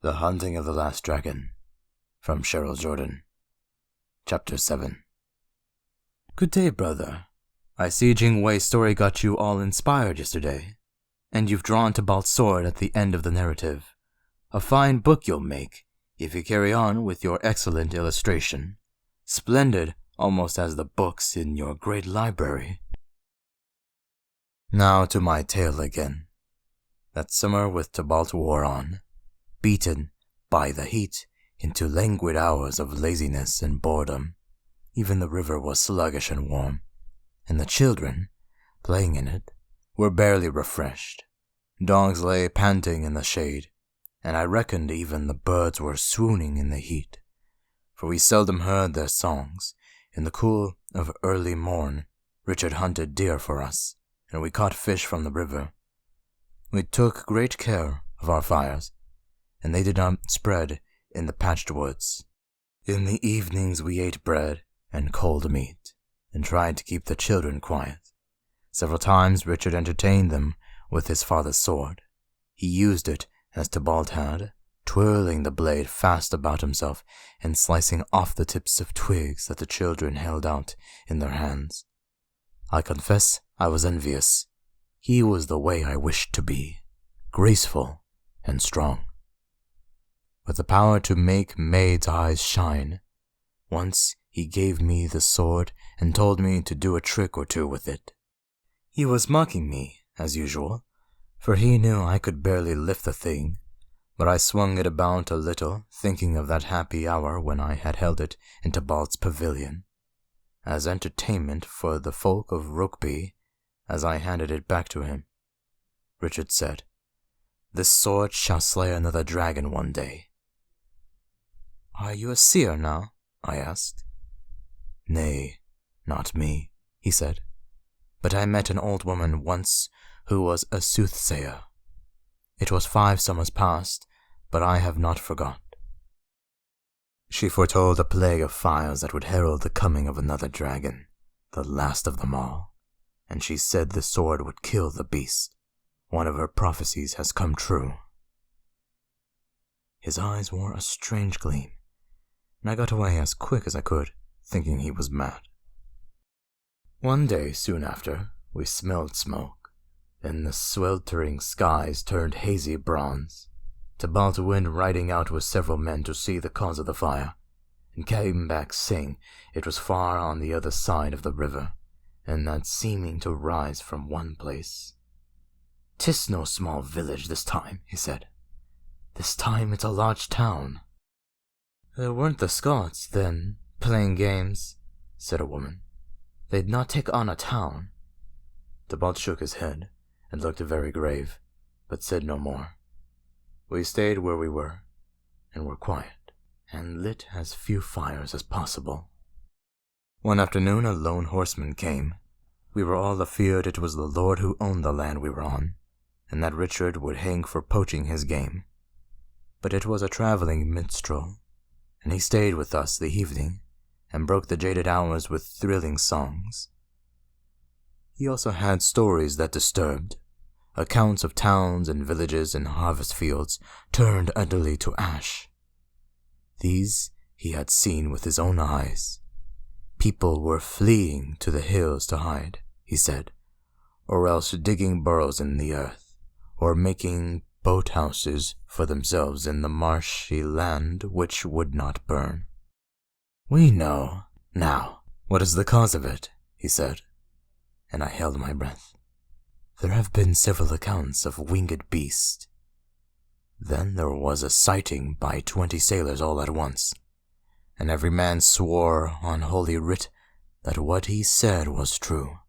The Hunting of the Last Dragon, from Sherryl Jordan. Chapter 7. Good day, brother. I see Jingwei's story got you all inspired yesterday, and you've drawn Tybalt's sword at the end of the narrative. A fine book you'll make, if you carry on with your excellent illustration. Splendid, almost as the books in your great library. Now to my tale again. That summer with Tybalt wore on, beaten by the heat into languid hours of laziness and boredom. Even the river was sluggish and warm, and the children, playing in it, were barely refreshed. Dogs lay panting in the shade, and I reckoned even the birds were swooning in the heat, for we seldom heard their songs. In the cool of early morn, Richard hunted deer for us, and we caught fish from the river. We took great care of our fires, and they did not spread in the patched woods. In the evenings we ate bread and cold meat, and tried to keep the children quiet. Several times Richard entertained them with his father's sword. He used it as Tybalt had, twirling the blade fast about himself and slicing off the tips of twigs that the children held out in their hands. I confess I was envious. He was the way I wished to be, graceful and strong, with the power to make maids' eyes shine. Once he gave me the sword and told me to do a trick or two with it. He was mocking me, as usual, for he knew I could barely lift the thing, but I swung it about a little, thinking of that happy hour when I had held it in Tybalt's pavilion, as entertainment for the folk of Rokeby. As I handed it back to him, Richard said, "This sword shall slay another dragon one day." "Are you a seer now?" I asked. "Nay, not me," he said, "but I met an old woman once who was a soothsayer. It was 5 summers past, but I have not forgot. She foretold a plague of fires that would herald the coming of another dragon, the last of them all, and she said the sword would kill the beast. One of her prophecies has come true." His eyes wore a strange gleam, and I got away as quick as I could, thinking he was mad. One day soon after, we smelled smoke, and the sweltering skies turned hazy bronze. Tybalt went riding out with several men to see the cause of the fire, and came back saying it was far on the other side of the river, and that seeming to rise from one place. "'Tis no small village this time," he said. "This time it's a large town." "There weren't the Scots, then, playing games," said a woman. "They'd not take on a town." Tybalt shook his head and looked very grave, but said no more. We stayed where we were, and were quiet, and lit as few fires as possible. One afternoon a lone horseman came. We were all afeard it was the lord who owned the land we were on, and that Richard would hang for poaching his game. But it was a traveling minstrel, and he stayed with us the evening, and broke the jaded hours with thrilling songs. He also had stories that disturbed, accounts of towns and villages and harvest fields turned utterly to ash. These he had seen with his own eyes. People were fleeing to the hills to hide, he said, or else digging burrows in the earth, or making boathouses for themselves in the marshy land which would not burn. "We know, now, what is the cause of it," he said, and I held my breath. "There have been several accounts of winged beasts. Then there was a sighting by 20 sailors all at once, and every man swore on Holy Writ that what he said was true.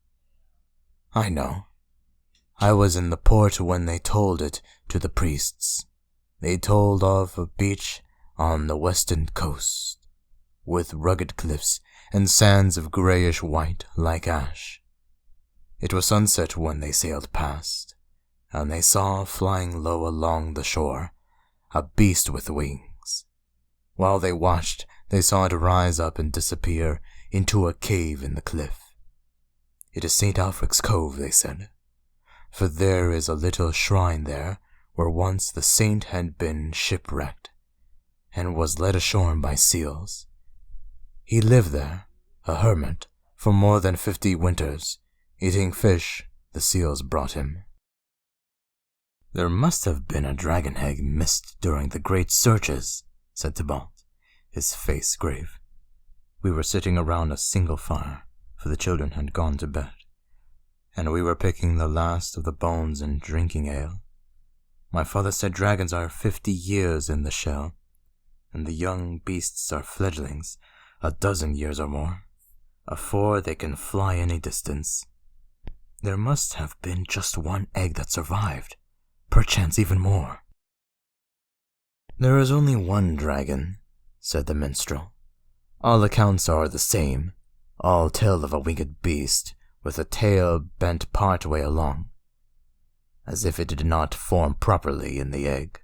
I know. I was in the port when they told it to the priests. They told of a beach on the western coast, with rugged cliffs and sands of grayish white like ash. It was sunset when they sailed past, and they saw flying low along the shore a beast with wings. While they watched, they saw it rise up and disappear into a cave in the cliff. It is St. Alfric's Cove, they said, for there is a little shrine there where once the saint had been shipwrecked and was led ashore by seals. He lived there, a hermit, for more than 50 winters, eating fish the seals brought him. "There must have been a dragon egg missed during the great searches," said Tybalt, his face grave. We were sitting around a single fire, for the children had gone to bed, and we were picking the last of the bones and drinking ale. My father said dragons are 50 years in the shell, and the young beasts are fledglings, a dozen years or more, afore they can fly any distance. There must have been just one egg that survived, perchance even more. "There is only one dragon," said the minstrel. "All accounts are the same, all tell of a winged beast with a tail bent part way along, as if it did not form properly in the egg.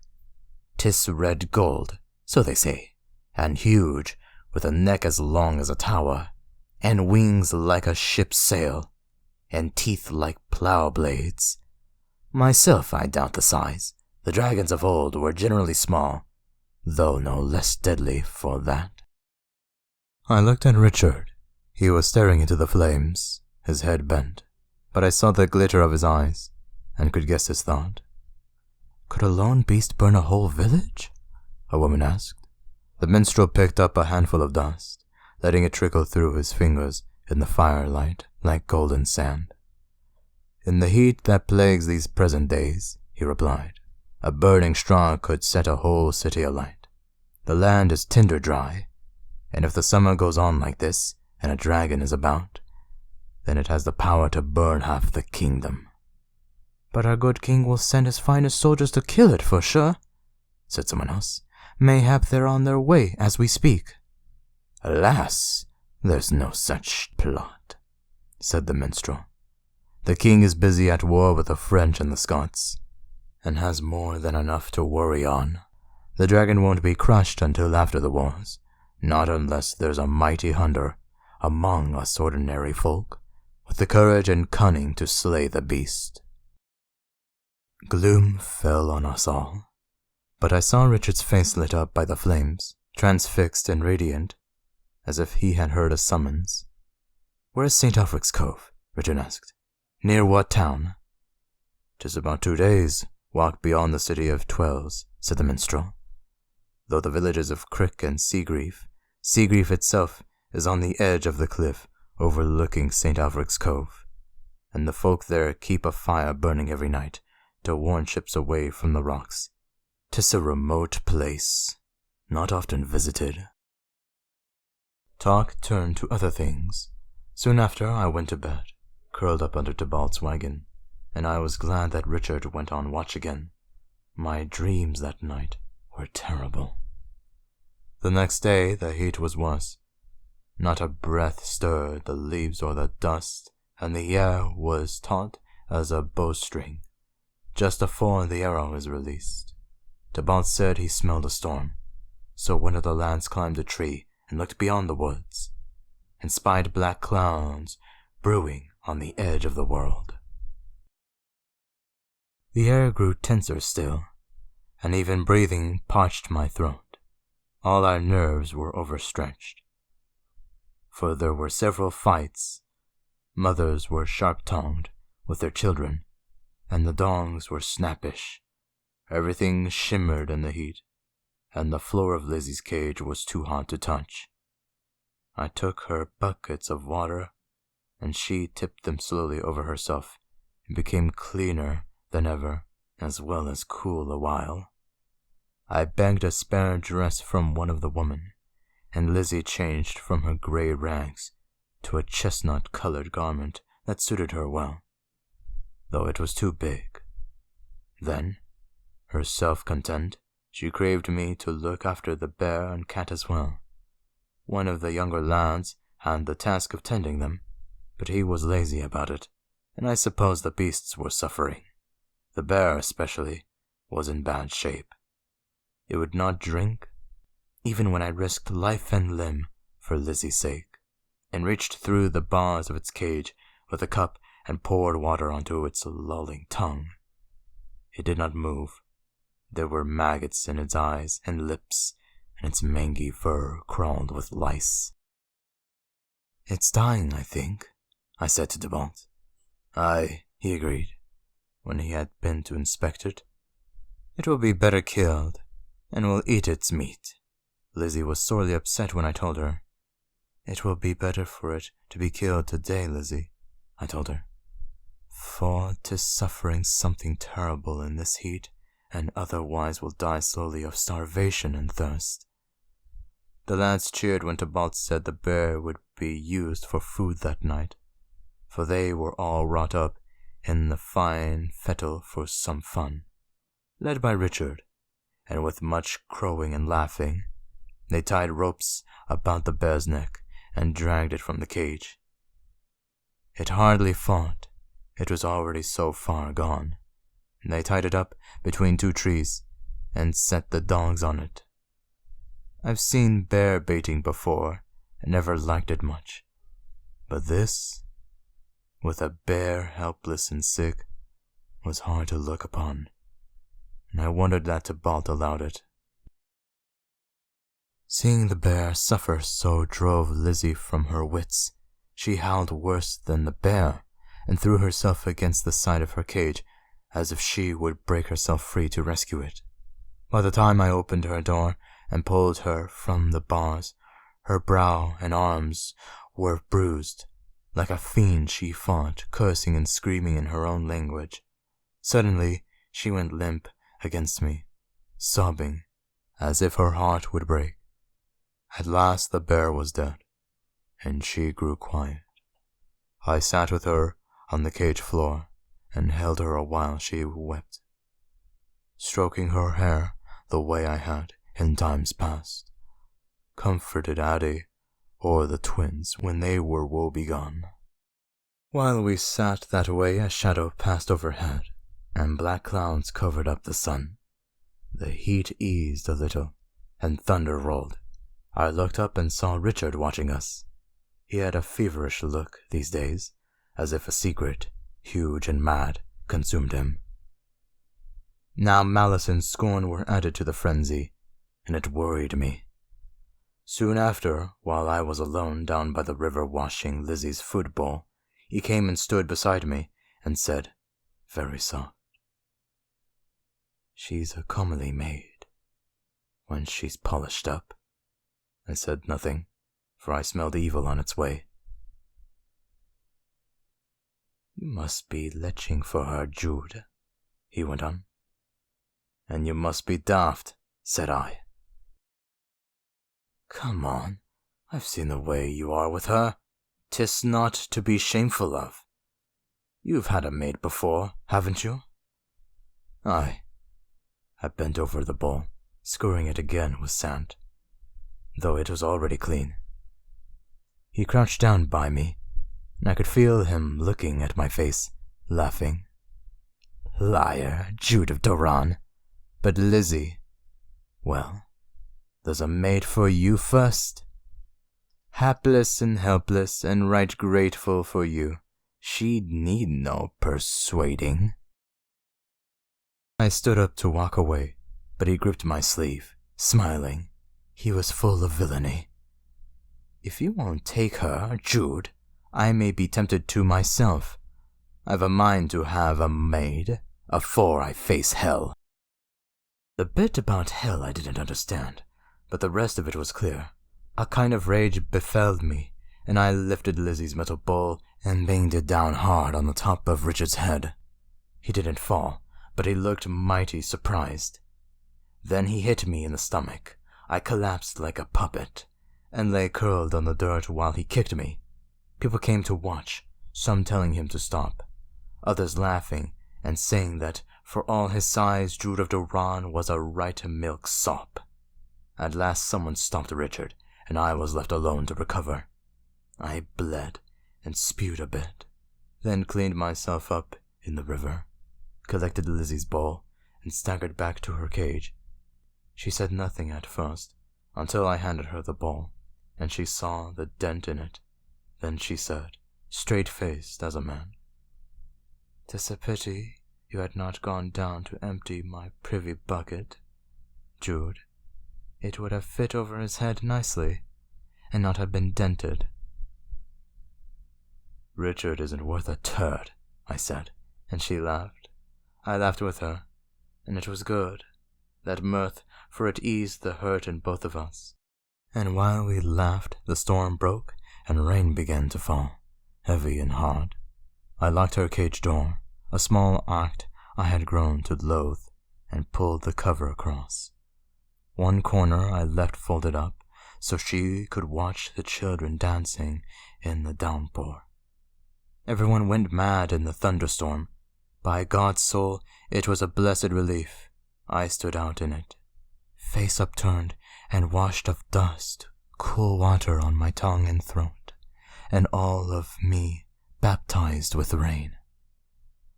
'Tis red gold, so they say, and huge, with a neck as long as a tower, and wings like a ship's sail, and teeth like plough blades. Myself, I doubt the size. The dragons of old were generally small, though no less deadly for that." I looked at Richard. He was staring into the flames, his head bent, but I saw the glitter of his eyes, and could guess his thought. "Could a lone beast burn a whole village?" a woman asked. The minstrel picked up a handful of dust, letting it trickle through his fingers in the firelight like golden sand. "In the heat that plagues these present days," he replied, "a burning straw could set a whole city alight. The land is tinder dry, and if the summer goes on like this, and a dragon is about, then it has the power to burn half the kingdom." "But our good king will send his finest soldiers to kill it, for sure," said someone else. "Mayhap they're on their way as we speak." "Alas, there's no such plot," said the minstrel. "The king is busy at war with the French and the Scots, and has more than enough to worry on. The dragon won't be crushed until after the wars, not unless there's a mighty hunter among us ordinary folk, with the courage and cunning to slay the beast." Gloom fell on us all, but I saw Richard's face lit up by the flames, transfixed and radiant, as if he had heard a summons. "Where is St. Alfred's Cove?" Richard asked. "Near what town?" "'Tis about 2 days' walk beyond the city of Twells," said the minstrel. "Though the villages of Crick and Seagrief itself is on the edge of the cliff overlooking St. Alfred's Cove, and the folk there keep a fire burning every night to warn ships away from the rocks. 'Tis a remote place, not often visited." Talk turned to other things. Soon after, I went to bed, curled up under Tybalt's wagon, and I was glad that Richard went on watch again. My dreams that night were terrible. The next day, the heat was worse. Not a breath stirred the leaves or the dust, and the air was taut as a bowstring, just afore the arrow is released. Tybalt said he smelled a storm, so one of the lads climbed a tree and looked beyond the woods, and spied black clouds brewing on the edge of the world. The air grew tenser still, and even breathing parched my throat. All our nerves were overstretched, for there were several fights. Mothers were sharp-tongued with their children, and the dogs were snappish. Everything shimmered in the heat, and the floor of Lizzie's cage was too hot to touch. I took her buckets of water, and she tipped them slowly over herself and became cleaner than ever, as well as cool a while. I begged a spare dress from one of the women, and Lizzie changed from her gray rags to a chestnut-colored garment that suited her well, though it was too big. Then, herself content, she craved me to look after the bear and cat as well. One of the younger lads had the task of tending them, but he was lazy about it, and I suppose the beasts were suffering. The bear, especially, was in bad shape. It would not drink, even when I risked life and limb for Lizzie's sake, and reached through the bars of its cage with a cup and poured water onto its lolling tongue. It did not move, There were maggots in its eyes and lips, and its mangy fur crawled with lice. "It's dying, I think," I said to Debalt. "Aye," he agreed, when he had been to inspect it. "It will be better killed, and we'll eat its meat." Lizzie was sorely upset when I told her. "It will be better for it to be killed today, Lizzie," I told her, "for 'tis suffering something terrible in this heat, and otherwise will die slowly of starvation and thirst." The lads cheered when Tybalt said the bear would be used for food that night, for they were all wrought up in the fine fettle for some fun. Led by Richard, and with much crowing and laughing, they tied ropes about the bear's neck and dragged it from the cage. It hardly fought, it was already so far gone. They tied it up between two trees and set the dogs on it. I've seen bear baiting before and never liked it much, but this, with a bear helpless and sick, was hard to look upon, and I wondered that Tybalt allowed it. Seeing the bear suffer so drove Lizzie from her wits. She howled worse than the bear and threw herself against the side of her cage as if she would break herself free to rescue it. By the time I opened her door and pulled her from the bars, her brow and arms were bruised. Like a fiend she fought, cursing and screaming in her own language. Suddenly she went limp against me, sobbing as if her heart would break. At last the bear was dead, and she grew quiet. I sat with her on the cage floor and held her a while she wept, stroking her hair the way I had in times past, comforted Addie or the twins when they were woebegone. While we sat that way, a shadow passed overhead, and black clouds covered up the sun. The heat eased a little, and thunder rolled. I looked up and saw Richard watching us. He had a feverish look these days, as if a secret, huge and mad, consumed him. Now malice and scorn were added to the frenzy, and it worried me. Soon after, while I was alone down by the river washing Lizzie's food bowl, he came and stood beside me and said, very soft, "She's a comely maid, when she's polished up." I said nothing, for I smelled evil on its way. "You must be leching for her, Jude," he went on. "And you must be daft," said I. "Come on, I've seen the way you are with her. 'Tis not to be shameful of. You've had a maid before, haven't you?" "Aye." I bent over the bowl, scouring it again with sand, though it was already clean. He crouched down by me, and I could feel him looking at my face, laughing. "Liar, Jude of Doran. But Lizzie, well, there's a maid for you first. Hapless and helpless and right grateful for you. She'd need no persuading." I stood up to walk away, but he gripped my sleeve, smiling. He was full of villainy. "If you won't take her, Jude, I may be tempted to myself. I've a mind to have a maid, afore I face hell." The bit about hell I didn't understand, but the rest of it was clear. A kind of rage befell me, and I lifted Lizzie's metal bowl and banged it down hard on the top of Richard's head. He didn't fall, but he looked mighty surprised. Then he hit me in the stomach. I collapsed like a puppet, and lay curled on the dirt while he kicked me. People came to watch, some telling him to stop, others laughing and saying that for all his size, Jude of Doran was a right milksop. At last someone stopped Richard, and I was left alone to recover. I bled and spewed a bit, then cleaned myself up in the river, collected Lizzie's bowl, and staggered back to her cage. She said nothing at first, until I handed her the bowl, and she saw the dent in it. Then she said, straight-faced as a man, "'Tis a pity you had not gone down to empty my privy bucket, Jude, it would have fit over his head nicely, and not have been dented." "Richard isn't worth a turd," I said, and she laughed. I laughed with her, and it was good, that mirth, for it eased the hurt in both of us. And while we laughed, the storm broke, and rain began to fall, heavy and hard. I locked her cage door, a small act I had grown to loathe, and pulled the cover across. One corner I left folded up, so she could watch the children dancing in the downpour. Everyone went mad in the thunderstorm. By God's soul, it was a blessed relief. I stood out in it, face upturned and washed of dust, cool water on my tongue and throat, and all of me baptized with rain.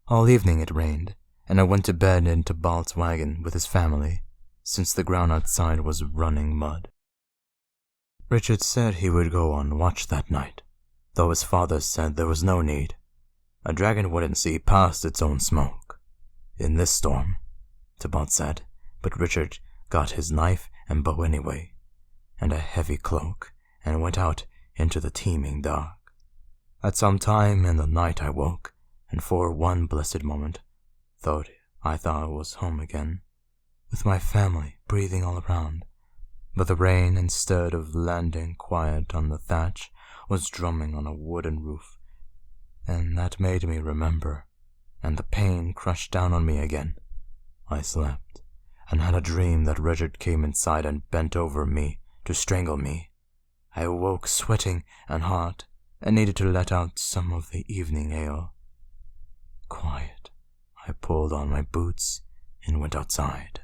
All evening it rained, and I went to bed in Tybalt's wagon with his family, since the ground outside was running mud. Richard said he would go on watch that night, though his father said there was no need. A dragon wouldn't see past its own smoke. In this storm, Tybalt said, but Richard got his knife and bow anyway, and a heavy cloak, and went out into the teeming dark. At some time in the night I woke, and for one blessed moment I thought I was home again, with my family breathing all around. But the rain, instead of landing quiet on the thatch, was drumming on a wooden roof, and that made me remember, and the pain crushed down on me again. I slept, and had a dream that Richard came inside and bent over me to strangle me. I awoke sweating and hot, and needed to let out some of the evening ale. Quiet, I pulled on my boots and went outside.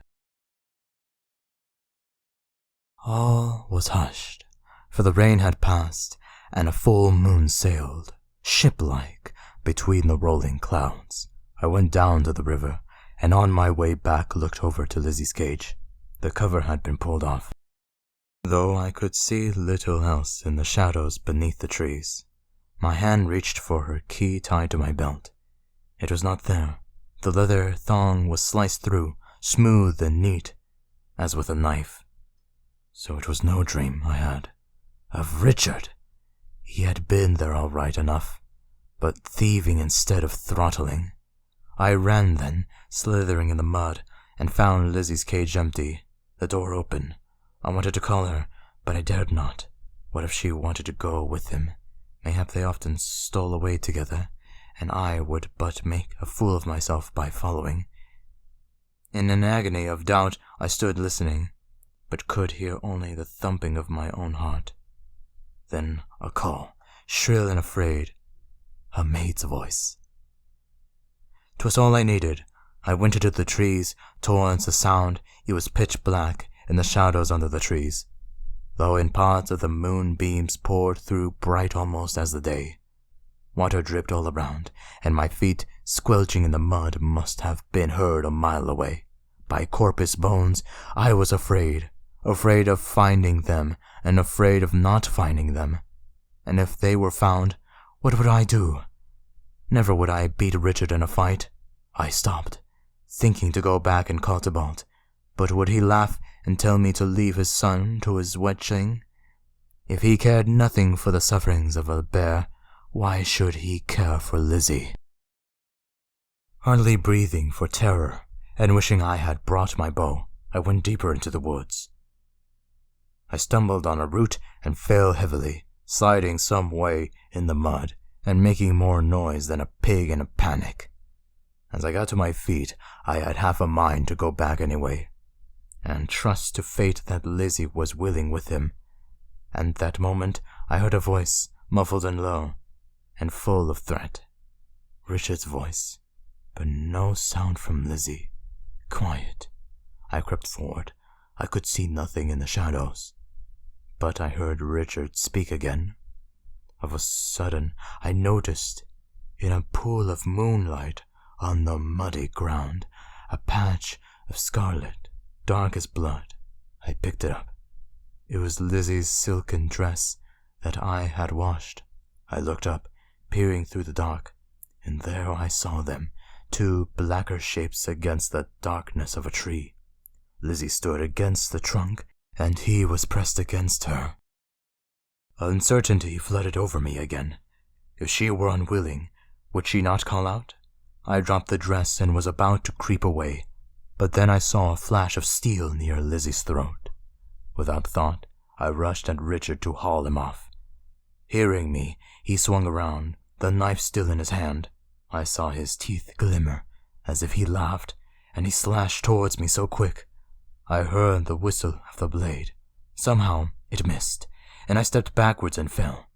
All was hushed, for the rain had passed, and a full moon sailed, ship-like, between the rolling clouds. I went down to the river, and on my way back looked over to Lizzie's cage. The cover had been pulled off, though I could see little else in the shadows beneath the trees. My hand reached for her key tied to my belt. It was not there. The leather thong was sliced through, smooth and neat, as with a knife. So it was no dream I had of Richard. He had been there all right enough, but thieving instead of throttling. I ran then, slithering in the mud, and found Lizzie's cage empty, the door open. I wanted to call her, but I dared not. What if she wanted to go with him? Mayhap they often stole away together, and I would but make a fool of myself by following. In an agony of doubt I stood listening, but could hear only the thumping of my own heart. Then a call, shrill and afraid, a maid's voice. 'Twas all I needed. I went into the trees, towards the sound. It was pitch black in the shadows under the trees, though in parts of the moonbeams poured through bright almost as the day. Water dripped all around, and my feet, squelching in the mud, must have been heard a mile away. By Corpus bones, I was afraid of finding them, and afraid of not finding them. And if they were found, what would I do? Never would I beat Richard in a fight. I stopped, thinking to go back and call Tybalt, but would he laugh and tell me to leave his son to his wetching? If he cared nothing for the sufferings of a bear, why should he care for Lizzie? Hardly breathing for terror, and wishing I had brought my bow, I went deeper into the woods. I stumbled on a root and fell heavily, sliding some way in the mud, and making more noise than a pig in a panic. As I got to my feet, I had half a mind to go back anyway, and trust to fate that Lizzie was willing with him. And that moment I heard a voice, muffled and low, and full of threat. Richard's voice, but no sound from Lizzie. Quiet. I crept forward. I could see nothing in the shadows, but I heard Richard speak again. Of a sudden I noticed, in a pool of moonlight on the muddy ground, a patch of scarlet, dark as blood. I picked it up. It was Lizzie's silken dress that I had washed. I looked up, peering through the dark, and there I saw them, two blacker shapes against the darkness of a tree. Lizzie stood against the trunk, and he was pressed against her. Uncertainty flooded over me again. If she were unwilling, would she not call out? I dropped the dress and was about to creep away, but then I saw a flash of steel near Lizzie's throat. Without thought, I rushed at Richard to haul him off. Hearing me, he swung around, the knife still in his hand. I saw his teeth glimmer, as if he laughed, and he slashed towards me so quick. I heard the whistle of the blade. Somehow, it missed, and I stepped backwards and fell.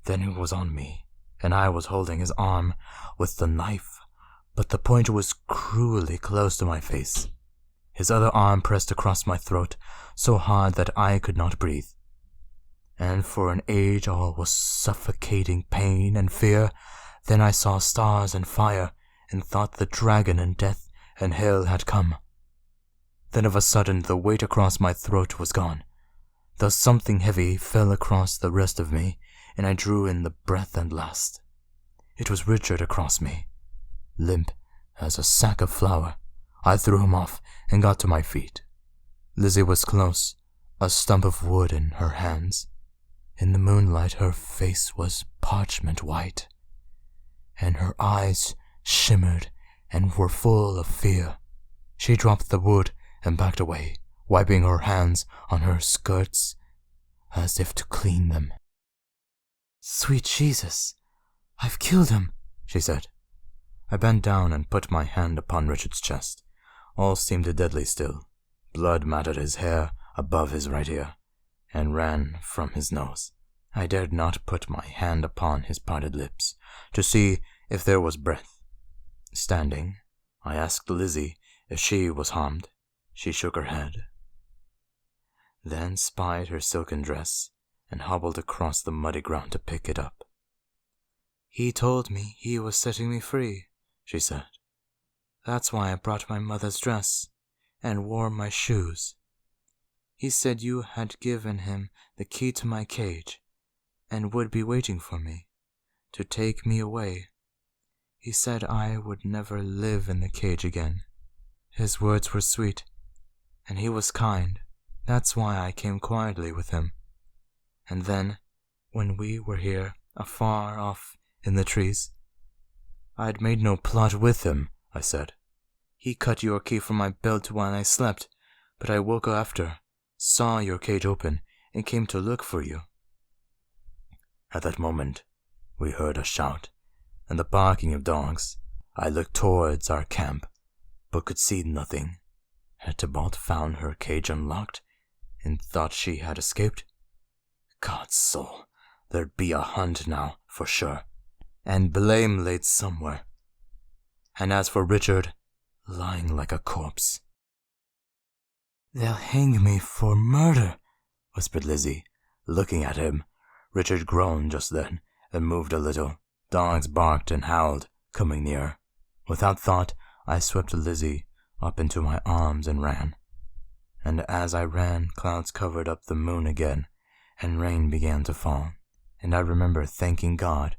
Then he was on me, and I was holding his arm with the knife, but the point was cruelly close to my face. His other arm pressed across my throat so hard that I could not breathe. And for an age all was suffocating pain and fear. Then I saw stars and fire, and thought the dragon and death and hell had come. Then of a sudden the weight across my throat was gone. Thus something heavy fell across the rest of me, and I drew in the breath and last. It was Richard across me, limp as a sack of flour. I threw him off and got to my feet. Lizzie was close, a stump of wood in her hands. In the moonlight her face was parchment white, and her eyes shimmered and were full of fear. She dropped the wood and backed away, wiping her hands on her skirts as if to clean them. "Sweet Jesus, I've killed him," she said. I bent down and put my hand upon Richard's chest. All seemed deadly still. Blood matted his hair above his right ear, and ran from his nose. I dared not put my hand upon his parted lips, to see if there was breath. Standing, I asked Lizzie if she was harmed. She shook her head, then spied her silken dress, and hobbled across the muddy ground to pick it up. "He told me he was setting me free," she said. "That's why I brought my mother's dress, and wore my shoes. He said you had given him the key to my cage, and would be waiting for me, to take me away. He said I would never live in the cage again. His words were sweet, and he was kind. That's why I came quietly with him. And then, when we were here, afar off in the trees—" "I'd made no plot with him," I said. "He cut your key from my belt while I slept, but I woke after, saw your cage open, and came to look for you." At that moment, we heard a shout, and the barking of dogs. I looked towards our camp, but could see nothing. Had Tybalt found her cage unlocked, and thought she had escaped? God's soul, there'd be a hunt now, for sure, and blame laid somewhere. And as for Richard, lying like a corpse. "They'll hang me for murder," whispered Lizzie, looking at him. Richard groaned just then, and moved a little. Dogs barked and howled, coming near. Without thought, I swept Lizzie up into my arms and ran. And as I ran, clouds covered up the moon again, and rain began to fall. And I remember thanking God,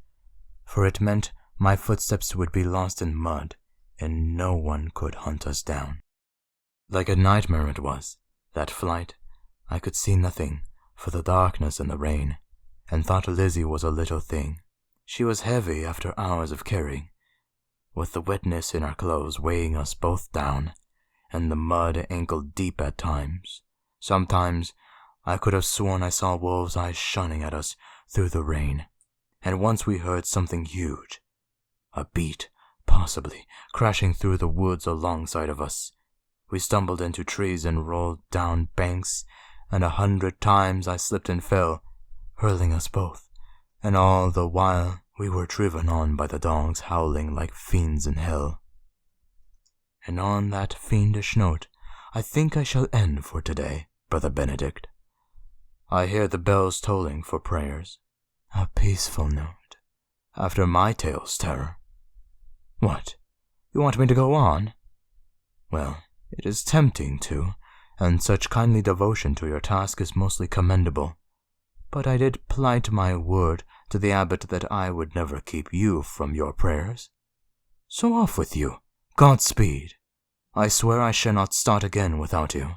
for it meant my footsteps would be lost in mud, and no one could hunt us down. Like a nightmare it was, that flight. I could see nothing for the darkness and the rain, and thought Lizzie was a little thing. She was heavy after hours of carrying, with the wetness in our clothes weighing us both down, and the mud ankle-deep at times. Sometimes I could have sworn I saw wolves' eyes shining at us through the rain, and once we heard something huge, a beat, possibly, crashing through the woods alongside of us. We stumbled into trees and rolled down banks, and 100 times I slipped and fell, hurling us both, and all the while we were driven on by the dogs howling like fiends in hell. And on that fiendish note, I think I shall end for today, Brother Benedict. I hear the bells tolling for prayers. A peaceful note, after my tale's terror. What, you want me to go on? Well, it is tempting to, and such kindly devotion to your task is mostly commendable. But I did plight my word to the abbot that I would never keep you from your prayers. So off with you, Godspeed. I swear I shall not start again without you.